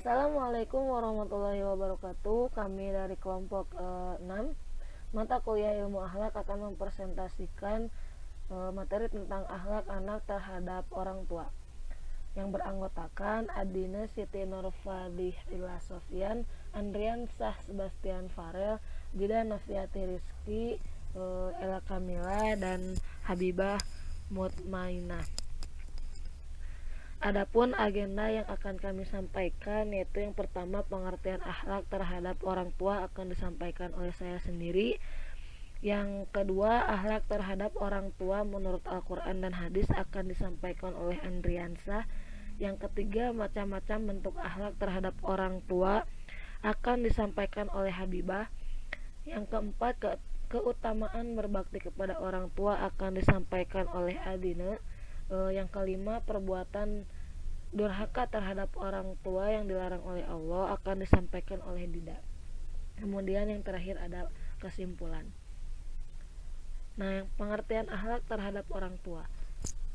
Assalamualaikum warahmatullahi wabarakatuh. Kami dari kelompok 6 mata kuliah ilmu akhlak akan mempresentasikan materi tentang akhlak anak terhadap orang tua yang beranggotakan Adine Siti Nurfadihillah Sofyan, Andrian Sah Sebastian Farel, Dida Noviati Rizky, Ella Kamila, dan Habibah Mutmainah. Adapun agenda yang akan kami sampaikan yaitu yang pertama, pengertian akhlak terhadap orang tua akan disampaikan oleh saya sendiri. Yang kedua, akhlak terhadap orang tua menurut Al-Quran dan hadis akan disampaikan oleh Andriansah. Yang ketiga, macam-macam bentuk akhlak terhadap orang tua akan disampaikan oleh Habibah. Yang keempat, keutamaan berbakti kepada orang tua akan disampaikan oleh Adine. Yang kelima, perbuatan durhaka terhadap orang tua yang dilarang oleh Allah akan disampaikan oleh Dida. Kemudian yang terakhir ada kesimpulan. Nah, yang pengertian akhlak terhadap orang tua.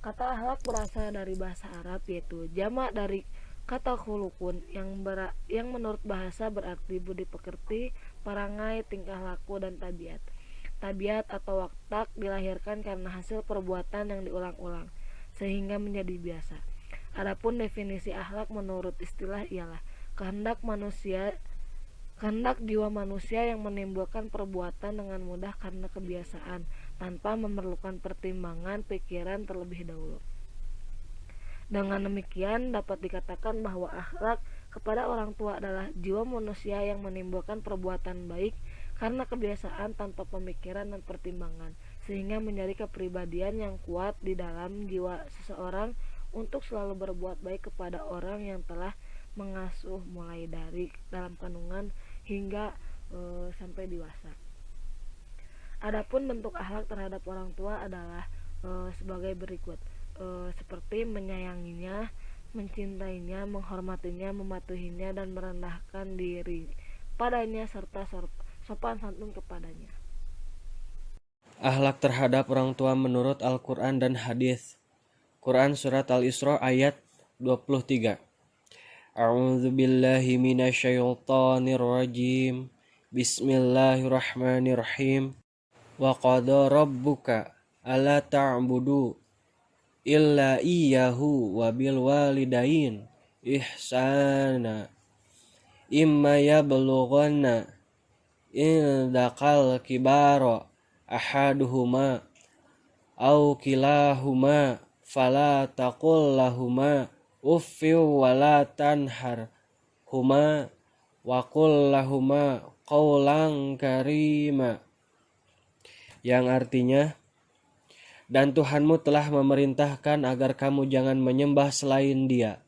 Kata akhlak berasal dari bahasa Arab, yaitu jamak dari kata khulukun yang menurut bahasa berarti budi pekerti, perangai, tingkah laku, dan tabiat. Tabiat atau watak dilahirkan karena hasil perbuatan yang diulang-ulang sehingga menjadi biasa. Adapun definisi akhlak menurut istilah ialah kehendak jiwa manusia yang menimbulkan perbuatan dengan mudah karena kebiasaan tanpa memerlukan pertimbangan pikiran terlebih dahulu. Dengan demikian dapat dikatakan bahwa akhlak kepada orang tua adalah jiwa manusia yang menimbulkan perbuatan baik karena kebiasaan tanpa pemikiran dan pertimbangan, sehingga menjadi kepribadian yang kuat di dalam jiwa seseorang untuk selalu berbuat baik kepada orang yang telah mengasuh mulai dari dalam kandungan hingga sampai dewasa. Adapun bentuk akhlak terhadap orang tua adalah sebagai berikut, seperti menyayanginya, mencintainya, menghormatinya, mematuhinya, dan merendahkan diri padanya serta sopan santun kepadanya. Akhlak terhadap orang tua menurut Al-Quran dan hadis. Quran Surat Al-Isra ayat 23. A'udzu billahi minasyaitonir rajim. Bismillahirrahmanirrahim. Wa qada rabbuka alla ta'budu illa iyyahu wa bil walidain ihsana. Imma yablughanna indakal kibara ahaduhuma au kilahuma fala taqul lahuma uffiw wala tanharhuma wa qul lahuma qawlan karima, yang artinya, dan Tuhanmu telah memerintahkan agar kamu jangan menyembah selain Dia,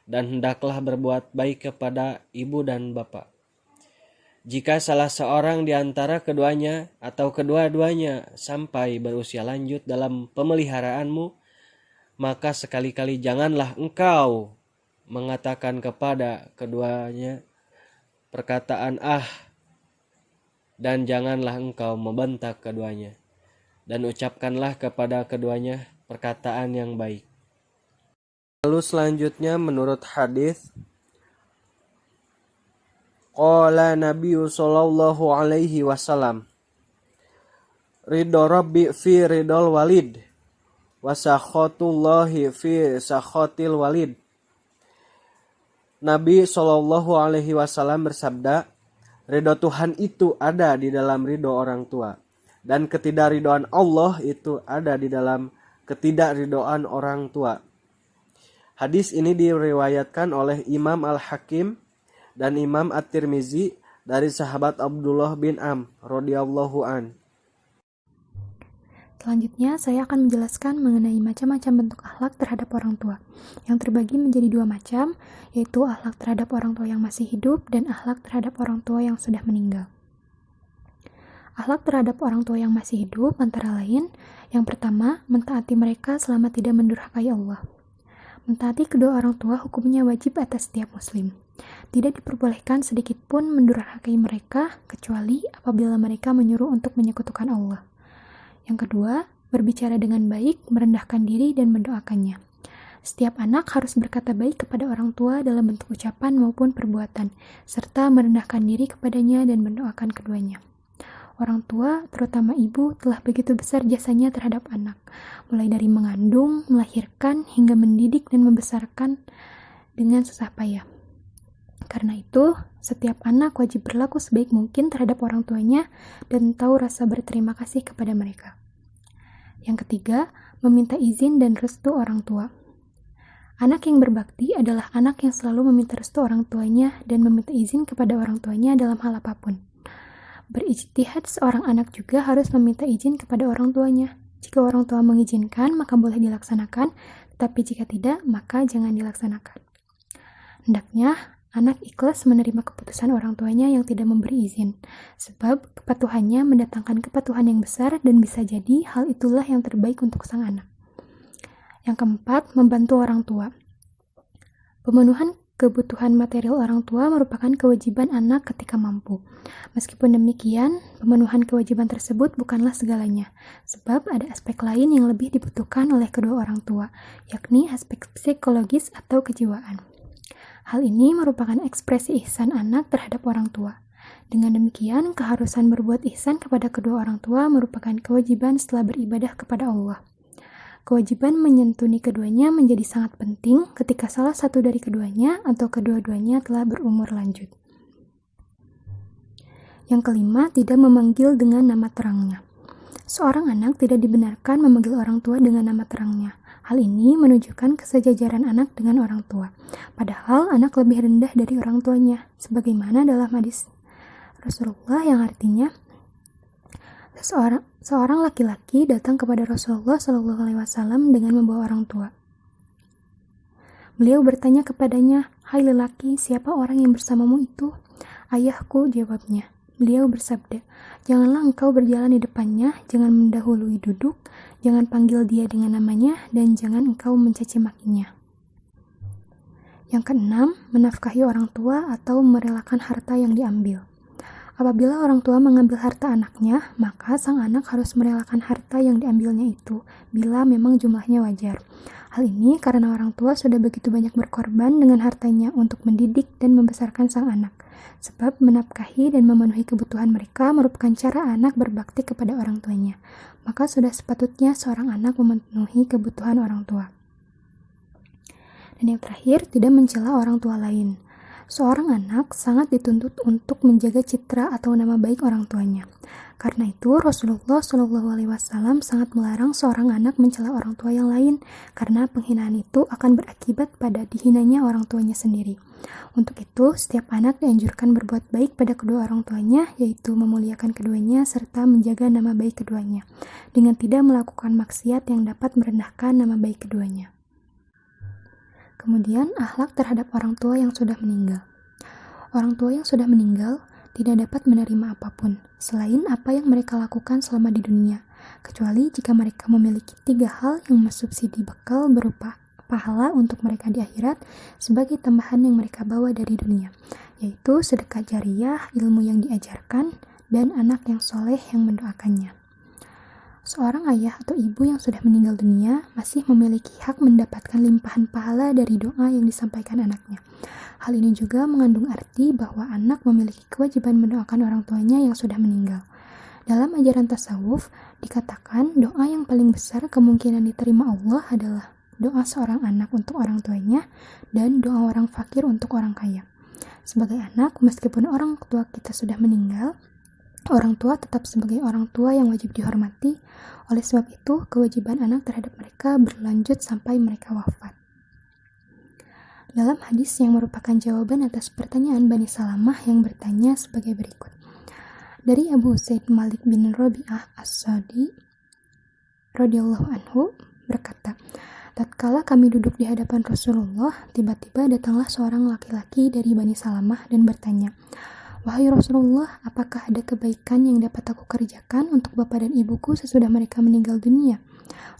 dan hendaklah berbuat baik kepada ibu dan bapa. Jika salah seorang di antara keduanya atau kedua-duanya sampai berusia lanjut dalam pemeliharaanmu, maka sekali-kali janganlah engkau mengatakan kepada keduanya perkataan dan janganlah engkau membentak keduanya, dan ucapkanlah kepada keduanya perkataan yang baik. Lalu selanjutnya menurut hadis, qala Nabi sallallahu alaihi wasallam, ridho Rabbi fi ridol walid wa sakhatullahi fi sakhatil walid. Nabi sallallahu alaihi wasallam bersabda, ridho Tuhan itu ada di dalam ridho orang tua, dan ketidakridhoan Allah itu ada di dalam ketidakridhoan orang tua. Hadis ini diriwayatkan oleh Imam Al-Hakim dan Imam At-Tirmizi dari sahabat Abdullah bin Amr radhiyallahu an. Selanjutnya, saya akan menjelaskan mengenai macam-macam bentuk akhlak terhadap orang tua, yang terbagi menjadi dua macam, yaitu akhlak terhadap orang tua yang masih hidup dan akhlak terhadap orang tua yang sudah meninggal. Akhlak terhadap orang tua yang masih hidup antara lain, yang pertama, mentaati mereka selama tidak mendurhakai Allah. Mentaati kedua orang tua hukumnya wajib atas setiap muslim. Tidak diperbolehkan sedikit pun mendurhakai mereka, kecuali apabila mereka menyuruh untuk menyekutukan Allah. Yang kedua, berbicara dengan baik, merendahkan diri dan mendoakannya. Setiap anak harus berkata baik kepada orang tua dalam bentuk ucapan maupun perbuatan, serta merendahkan diri kepadanya dan mendoakan keduanya. Orang tua, terutama ibu, telah begitu besar jasanya terhadap anak, mulai dari mengandung, melahirkan, hingga mendidik dan membesarkan dengan susah payah. Karena itu, setiap anak wajib berlaku sebaik mungkin terhadap orang tuanya dan tahu rasa berterima kasih kepada mereka. Yang ketiga, meminta izin dan restu orang tua. Anak yang berbakti adalah anak yang selalu meminta restu orang tuanya dan meminta izin kepada orang tuanya dalam hal apapun. Berijtihad seorang anak juga harus meminta izin kepada orang tuanya. Jika orang tua mengizinkan, maka boleh dilaksanakan, tetapi jika tidak, maka jangan dilaksanakan. Hendaknya, anak ikhlas menerima keputusan orang tuanya yang tidak memberi izin, sebab kepatuhannya mendatangkan kepatuhan yang besar dan bisa jadi hal itulah yang terbaik untuk sang anak. Yang keempat, membantu orang tua. Pemenuhan kebutuhan material orang tua merupakan kewajiban anak ketika mampu. Meskipun demikian, pemenuhan kewajiban tersebut bukanlah segalanya, sebab ada aspek lain yang lebih dibutuhkan oleh kedua orang tua, yakni aspek psikologis atau kejiwaan. Hal ini merupakan ekspresi ihsan anak terhadap orang tua. Dengan demikian, keharusan berbuat ihsan kepada kedua orang tua merupakan kewajiban setelah beribadah kepada Allah. Kewajiban menyantuni keduanya menjadi sangat penting ketika salah satu dari keduanya atau kedua-duanya telah berumur lanjut. Yang kelima, tidak memanggil dengan nama terangnya. Seorang anak tidak dibenarkan memanggil orang tua dengan nama terangnya. Hal ini menunjukkan kesejajaran anak dengan orang tua. Padahal anak lebih rendah dari orang tuanya, sebagaimana dalam hadis Rasulullah yang artinya, Seorang laki-laki datang kepada Rasulullah SAW dengan membawa orang tua. Beliau bertanya kepadanya, "Hai lelaki, siapa orang yang bersamamu itu?" "Ayahku," jawabnya. Beliau bersabda, "Janganlah engkau berjalan di depannya, jangan mendahului duduk, jangan panggil dia dengan namanya, dan jangan engkau mencaci makinya." Yang keenam, menafkahi orang tua atau merelakan harta yang diambil. Apabila orang tua mengambil harta anaknya, maka sang anak harus merelakan harta yang diambilnya itu, bila memang jumlahnya wajar. Hal ini karena orang tua sudah begitu banyak berkorban dengan hartanya untuk mendidik dan membesarkan sang anak. Sebab menafkahi dan memenuhi kebutuhan mereka merupakan cara anak berbakti kepada orang tuanya. Maka sudah sepatutnya seorang anak memenuhi kebutuhan orang tua. Dan yang terakhir, tidak mencela orang tua lain. Seorang anak sangat dituntut untuk menjaga citra atau nama baik orang tuanya. Karena itu, Rasulullah SAW sangat melarang seorang anak mencela orang tua yang lain, karena penghinaan itu akan berakibat pada dihinanya orang tuanya sendiri. Untuk itu, setiap anak dianjurkan berbuat baik pada kedua orang tuanya, yaitu memuliakan keduanya serta menjaga nama baik keduanya, dengan tidak melakukan maksiat yang dapat merendahkan nama baik keduanya. Kemudian, akhlak terhadap orang tua yang sudah meninggal. Orang tua yang sudah meninggal tidak dapat menerima apapun selain apa yang mereka lakukan selama di dunia, kecuali jika mereka memiliki 3 hal yang mensubsidi bekal berupa pahala untuk mereka di akhirat sebagai tambahan yang mereka bawa dari dunia, yaitu sedekah jariyah, ilmu yang diajarkan, dan anak yang soleh yang mendoakannya. Seorang ayah atau ibu yang sudah meninggal dunia masih memiliki hak mendapatkan limpahan pahala dari doa yang disampaikan anaknya. Hal ini juga mengandung arti bahwa anak memiliki kewajiban mendoakan orang tuanya yang sudah meninggal. Dalam ajaran tasawuf, dikatakan doa yang paling besar kemungkinan diterima Allah adalah doa seorang anak untuk orang tuanya dan doa orang fakir untuk orang kaya. Sebagai anak, meskipun orang tua kita sudah meninggal, orang tua tetap sebagai orang tua yang wajib dihormati. Oleh sebab itu, kewajiban anak terhadap mereka berlanjut sampai mereka wafat. Dalam hadis yang merupakan jawaban atas pertanyaan Bani Salamah yang bertanya sebagai berikut. Dari Abu Usaid Malik bin Rabi'ah As-Sadi radhiyallahu anhu berkata, tatkala kami duduk di hadapan Rasulullah, tiba-tiba datanglah seorang laki-laki dari Bani Salamah dan bertanya, "Wahai Rasulullah, apakah ada kebaikan yang dapat aku kerjakan untuk bapak dan ibuku sesudah mereka meninggal dunia?"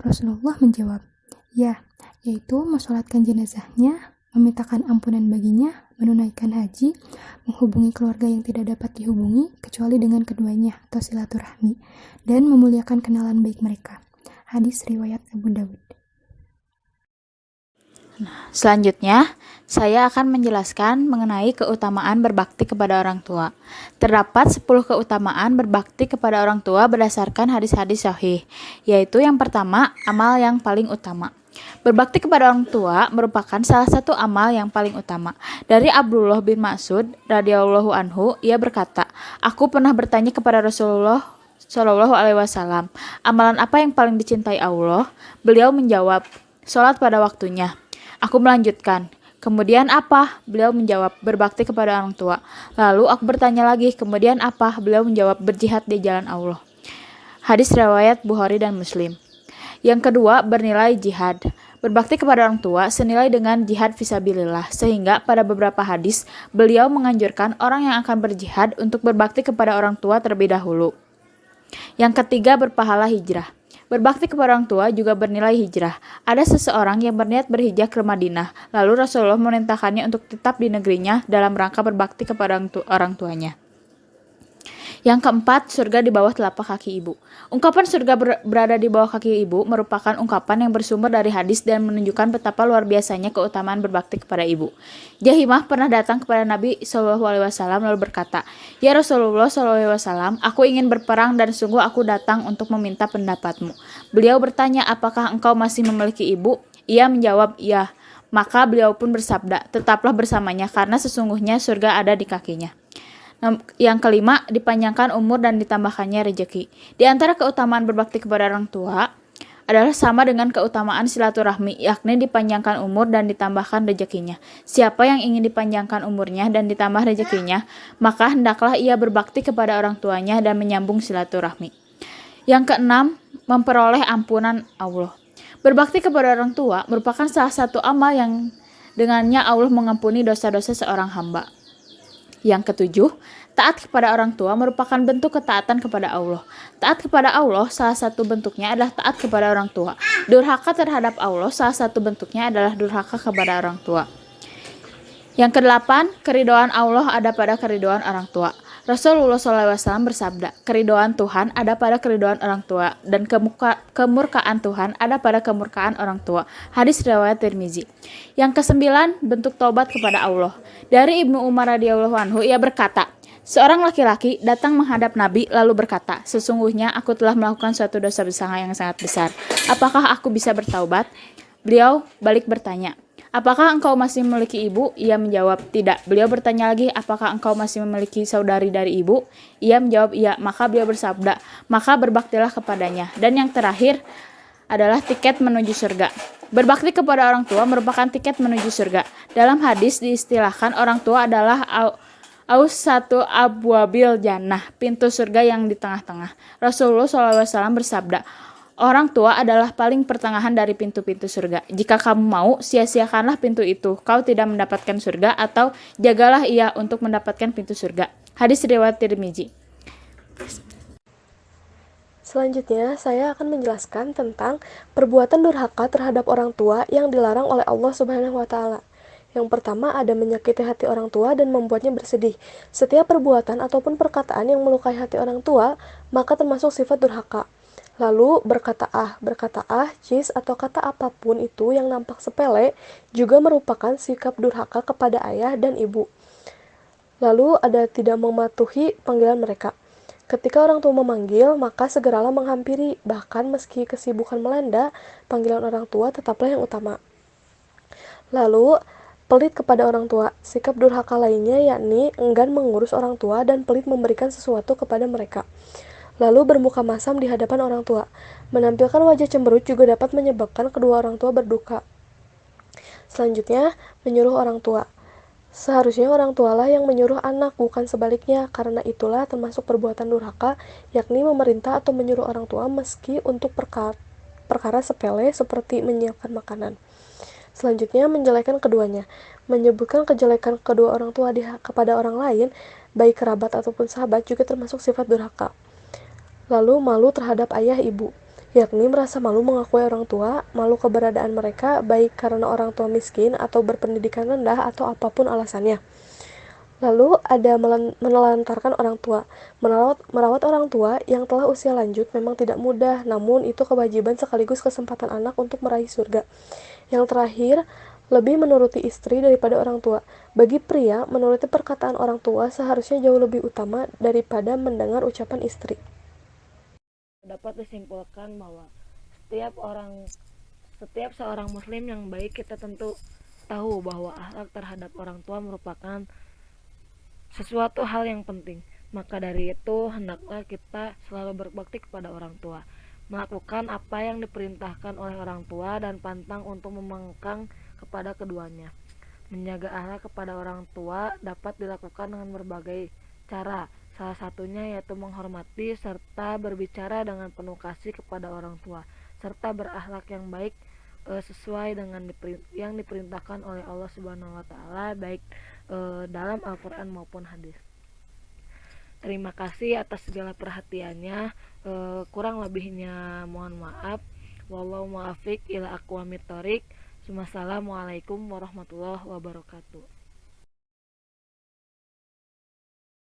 Rasulullah menjawab, "Ya, yaitu mensolatkan jenazahnya, memintakan ampunan baginya, menunaikan haji, menghubungi keluarga yang tidak dapat dihubungi kecuali dengan keduanya atau silaturahmi, dan memuliakan kenalan baik mereka." Hadis riwayat Abu Dawud. Selanjutnya, saya akan menjelaskan mengenai keutamaan berbakti kepada orang tua. Terdapat 10 keutamaan berbakti kepada orang tua berdasarkan hadis-hadis sahih, yaitu yang pertama, amal yang paling utama. Berbakti kepada orang tua merupakan salah satu amal yang paling utama. Dari Abdullah bin Mas'ud radhiyallahu anhu, ia berkata, "Aku pernah bertanya kepada Rasulullah Shallallahu alaihi wasallam, amalan apa yang paling dicintai Allah?" Beliau menjawab, "Salat pada waktunya." Aku melanjutkan, "Kemudian apa?" Beliau menjawab, "Berbakti kepada orang tua." Lalu aku bertanya lagi, "Kemudian apa?" Beliau menjawab, "Berjihad di jalan Allah." Hadis riwayat Bukhari dan Muslim. Yang kedua, bernilai jihad. Berbakti kepada orang tua senilai dengan jihad fisabilillah, sehingga pada beberapa hadis beliau menganjurkan orang yang akan berjihad untuk berbakti kepada orang tua terlebih dahulu. Yang ketiga, berpahala hijrah. Berbakti kepada orang tua juga bernilai hijrah. Ada seseorang yang berniat berhijrah ke Madinah, lalu Rasulullah memerintahkannya untuk tetap di negerinya dalam rangka berbakti kepada orang tuanya. Yang keempat, surga di bawah telapak kaki ibu. Ungkapan surga berada di bawah kaki ibu merupakan ungkapan yang bersumber dari hadis dan menunjukkan betapa luar biasanya keutamaan berbakti kepada ibu. Jahimah pernah datang kepada Nabi SAW lalu berkata, "Ya Rasulullah SAW, aku ingin berperang dan sungguh aku datang untuk meminta pendapatmu." Beliau bertanya, "Apakah engkau masih memiliki ibu?" Ia menjawab, "Iya." Maka beliau pun bersabda, "Tetaplah bersamanya karena sesungguhnya surga ada di kakinya." Yang kelima, dipanjangkan umur dan ditambahkannya rejeki. Di antara keutamaan berbakti kepada orang tua adalah sama dengan keutamaan silaturahmi, yakni dipanjangkan umur dan ditambahkan rezekinya. Siapa yang ingin dipanjangkan umurnya dan ditambah rezekinya, maka hendaklah ia berbakti kepada orang tuanya dan menyambung silaturahmi. Yang keenam, memperoleh ampunan Allah. Berbakti kepada orang tua merupakan salah satu amal yang dengannya Allah mengampuni dosa-dosa seorang hamba. Yang ketujuh, taat kepada orang tua merupakan bentuk ketaatan kepada Allah. Taat kepada Allah salah satu bentuknya adalah taat kepada orang tua. Durhaka terhadap Allah salah satu bentuknya adalah durhaka kepada orang tua. Yang kedelapan, keridhaan Allah ada pada keridhaan orang tua. Rasulullah SAW bersabda, "Keridhaan Tuhan ada pada keridhaan orang tua, dan kemurkaan Tuhan ada pada kemurkaan orang tua." Hadis riwayat Tirmizi. Yang kesembilan, bentuk taubat kepada Allah. Dari Ibnu Umar radhiyallahu anhu, ia berkata, seorang laki-laki datang menghadap Nabi lalu berkata, "Sesungguhnya aku telah melakukan suatu dosa besar yang sangat besar. Apakah aku bisa bertaubat?" Beliau balik bertanya, "Apakah engkau masih memiliki ibu?" Ia menjawab, "Tidak." Beliau bertanya lagi, "Apakah engkau masih memiliki saudari dari ibu?" Ia menjawab, "Iya." Maka beliau bersabda, "Maka berbaktilah kepadanya." Dan yang terakhir adalah tiket menuju surga. Berbakti kepada orang tua merupakan tiket menuju surga. Dalam hadis diistilahkan orang tua adalah satu abwabil jannah, pintu surga yang di tengah-tengah. Rasulullah SAW bersabda, orang tua adalah paling pertengahan dari pintu-pintu surga. Jika kamu mau, sia-siakanlah pintu itu. Kau tidak mendapatkan surga, atau jagalah ia untuk mendapatkan pintu surga. Hadis riwayat Tirmizi. Selanjutnya, saya akan menjelaskan tentang perbuatan durhaka terhadap orang tua yang dilarang oleh Allah Subhanahu wa Ta'ala. Yang pertama, ada menyakiti hati orang tua dan membuatnya bersedih. Setiap perbuatan ataupun perkataan yang melukai hati orang tua, maka termasuk sifat durhaka. Lalu berkata ah, jis atau kata apapun itu yang nampak sepele juga merupakan sikap durhaka kepada ayah dan ibu. Lalu ada tidak mematuhi panggilan mereka. Ketika orang tua memanggil, maka segeralah menghampiri, bahkan meski kesibukan melanda, panggilan orang tua tetaplah yang utama. Lalu, pelit kepada orang tua. Sikap durhaka lainnya yakni enggan mengurus orang tua dan pelit memberikan sesuatu kepada mereka. Lalu bermuka masam di hadapan orang tua. Menampilkan wajah cemberut juga dapat menyebabkan kedua orang tua berduka. Selanjutnya, menyuruh orang tua. Seharusnya orang tualah yang menyuruh anak, bukan sebaliknya, karena itulah termasuk perbuatan durhaka, yakni memerintah atau menyuruh orang tua meski untuk perkara sepele seperti menyiapkan makanan. Selanjutnya, menjelekan keduanya. Menyebutkan kejelekan kedua orang tua kepada orang lain, baik kerabat ataupun sahabat, juga termasuk sifat durhaka. Lalu, malu terhadap ayah ibu, yakni merasa malu mengakui orang tua, malu keberadaan mereka, baik karena orang tua miskin atau berpendidikan rendah atau apapun alasannya. Lalu ada menelantarkan orang tua. Merawat orang tua yang telah usia lanjut memang tidak mudah, namun itu kewajiban sekaligus kesempatan anak untuk meraih surga. Yang terakhir, lebih menuruti istri daripada orang tua. Bagi pria, menuruti perkataan orang tua seharusnya jauh lebih utama daripada mendengar ucapan istri. Dapat disimpulkan bahwa setiap seorang muslim yang baik, kita tentu tahu bahwa akhlak terhadap orang tua merupakan sesuatu hal yang penting. Maka dari itu, hendaklah kita selalu berbakti kepada orang tua, melakukan apa yang diperintahkan oleh orang tua, dan pantang untuk membangkang kepada keduanya. Menjaga akhlak kepada orang tua dapat dilakukan dengan berbagai cara. Salah satunya yaitu menghormati serta berbicara dengan penuh kasih kepada orang tua, serta berakhlak yang baik sesuai dengan yang diperintahkan oleh Allah Subhanahu wa taala, baik dalam Al-Qur'an maupun hadis. Terima kasih atas segala perhatiannya. Kurang lebihnya mohon maaf. Wallahu muwaffiq ila aqwamit thoriq. Wassalamualaikum warahmatullahi wabarakatuh.